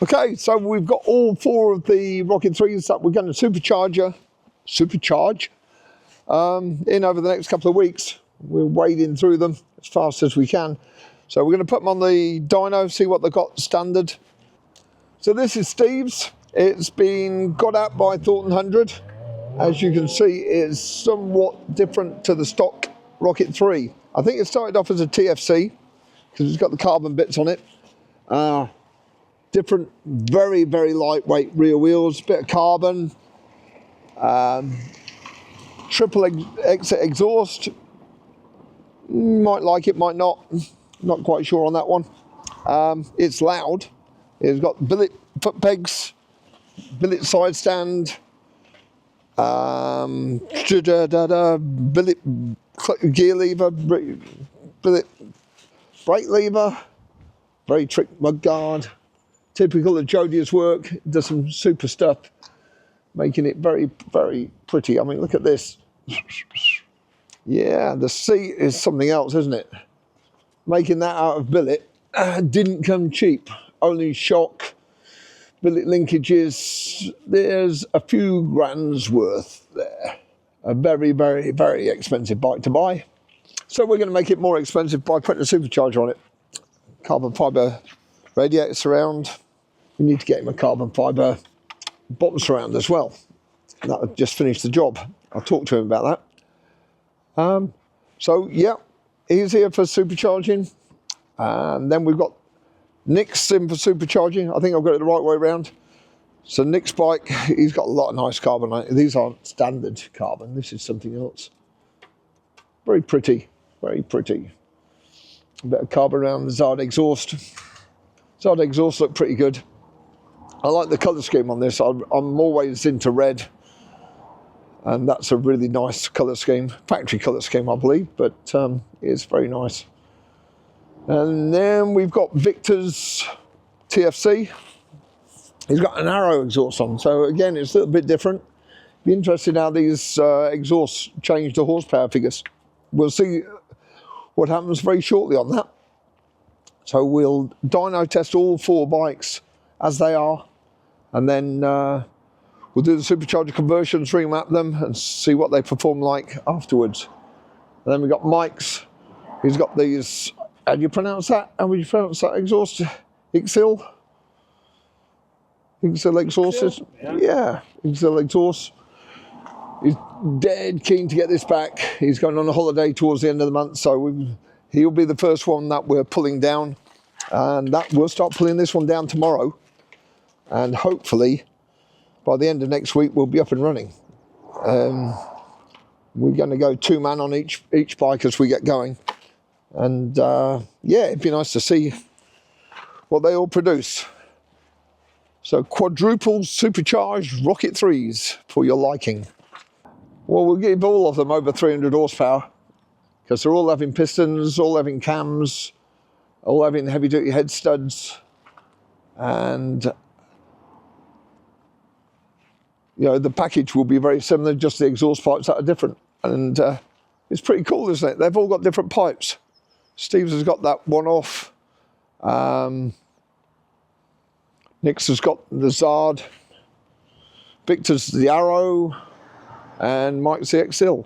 Okay, so we've got all 4 of the Rocket 3s that we're going to supercharge in over the next couple of weeks. We're wading through them as fast as we can. So we're going to put them on the dyno, see what they've got standard. So this is Steve's. It's been got out by Thornton 100. As you can see, it's somewhat different to the stock Rocket 3. I think it started off as a TFC because it's got the carbon bits on it. Different, very, very lightweight rear wheels, bit of carbon, triple exit exhaust. Might like it, might not. Not quite sure on that one. It's loud. It's got billet foot pegs, billet side stand, billet gear lever, billet brake lever, very trick mud guard. Typical of Jodia's work, does some super stuff, making it very, very pretty. I mean, look at this. Yeah, the seat is something else, isn't it? Making that out of billet didn't come cheap. Only shock, billet linkages. There's a few grand's worth there. A very, very, very expensive bike to buy. So we're going to make it more expensive by putting a supercharger on it. Carbon fibre radiator surround. We need to get him a carbon fibre bottom surround as well. That would just finish the job. I'll talk to him about that. So yeah, he's here for supercharging. And then we've got Nick's in for supercharging. I think I've got it the right way around. So Nick's bike, he's got a lot of nice carbon on it. These aren't standard carbon. This is something else. Very pretty, very pretty. A bit of carbon around the Zard exhaust. Zard exhaust look pretty good. I like the colour scheme on this. I'm always into red. And that's a really nice colour scheme. Factory colour scheme, I believe. But it's very nice. And then we've got Victor's TFC. He's got an Arrow exhaust on. So again, it's a little bit different. Be interested how these exhausts change the horsepower figures. We'll see what happens very shortly on that. So we'll dyno test all 4 bikes as they are, and then we'll do the supercharger conversions, remap them, and see what they perform like afterwards. And then we've got Mike's. He's got these, how do you pronounce that? How would you pronounce that exhaust? Ixil? Ixil exhaust? Yeah, Ixil exhaust. He's dead keen to get this back. He's going on a holiday towards the end of the month, so he'll be the first one that we're pulling down. And that we'll start pulling this one down tomorrow. And hopefully, by the end of next week, we'll be up and running. We're going to go 2-man on each bike as we get going. And yeah, it'd be nice to see what they all produce. So quadruple supercharged Rocket 3s for your liking. Well, we'll give all of them over 300 horsepower because they're all having pistons, all having cams, all having heavy-duty head studs, and you know, the package will be very similar, just the exhaust pipes that are different. And it's pretty cool, isn't it? They've all got different pipes. Steve's has got that one off. Nick's has got the Zard. Victor's the Arrow. And Mike's the XL.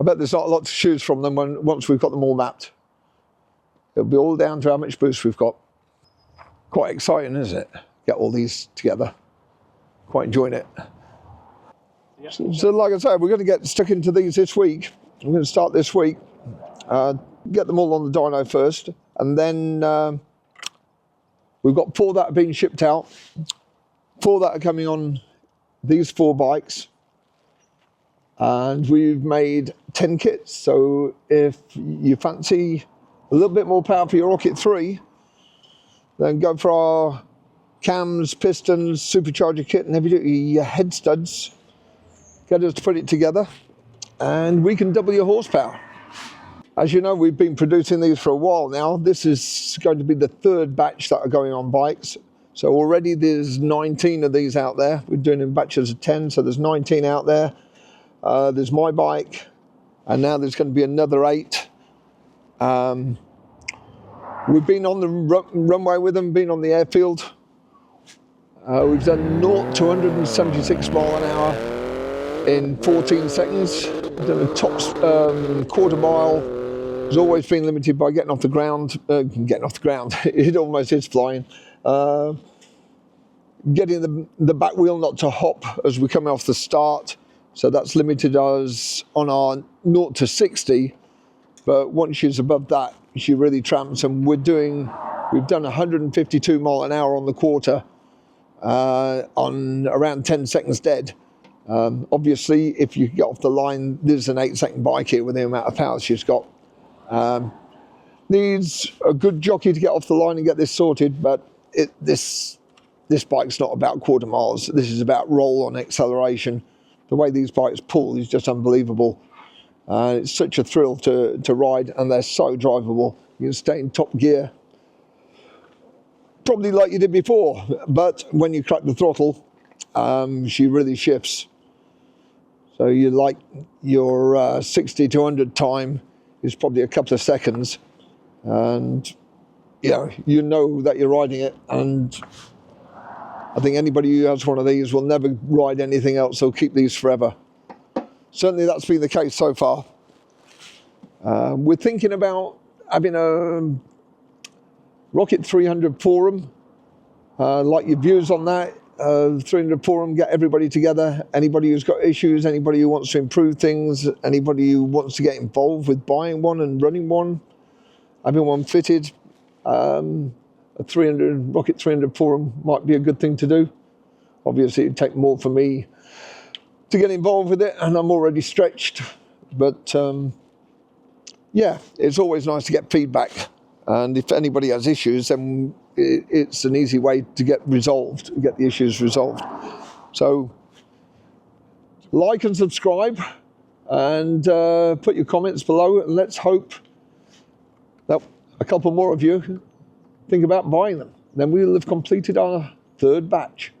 I bet there's not a lot to choose from them once we've got them all mapped. It'll be all down to how much boost we've got. Quite exciting, isn't it? Get all these together. Quite enjoying it. Yep. So like I said, we're going to get stuck into these this week. We're going to start this week. Get them all on the dyno first. And then we've got 4 that are being shipped out. 4 that are coming on these 4 bikes. And we've made 10 kits. So if you fancy a little bit more power for your Rocket 3, then go for our cams, pistons, supercharger kit, and heavy-duty head studs. Get us to put it together, and we can double your horsepower. As you know, we've been producing these for a while now. This is going to be the 3rd batch that are going on bikes. So already there's 19 of these out there. We're doing in batches of 10, so there's 19 out there. There's my bike, and now there's going to be another 8. We've been on the runway with them, been on the airfield. We've done 0 to 176 mile an hour in 14 seconds. Done a top quarter mile. It's always been limited by getting off the ground. It almost is flying. Getting the back wheel not to hop as we come off the start. So that's limited us on our 0 to 60. But once she's above that, she really tramps. And we've done 152 mile an hour on the quarter on around 10 seconds dead. Obviously, if you get off the line, there's an 8-second bike here with the amount of power she's got. Needs a good jockey to get off the line and get this sorted, but this bike's not about quarter miles. This is about roll on acceleration. The way these bikes pull is just unbelievable. It's such a thrill to ride, and they're so drivable. You can stay in top gear, probably like you did before, but when you crack the throttle, she really shifts. So you like your 60 to 100 time is probably a couple of seconds, and you know that you're riding it. And I think anybody who has one of these will never ride anything else. They'll keep these forever. Certainly that's been the case so far. We're thinking about having a Rocket 300 forum. Like your views on that. 300 forum, get everybody together. Anybody who's got issues, anybody who wants to improve things, anybody who wants to get involved with buying one and running one, having one fitted. A Rocket 300 forum might be a good thing to do. Obviously it'd take more for me to get involved with it, and I'm already stretched. But yeah, it's always nice to get feedback. And if anybody has issues, then it's an easy way to get the issues resolved. So like and subscribe, and put your comments below, and let's hope that a couple more of you think about buying them. Then we'll have completed our 3rd batch.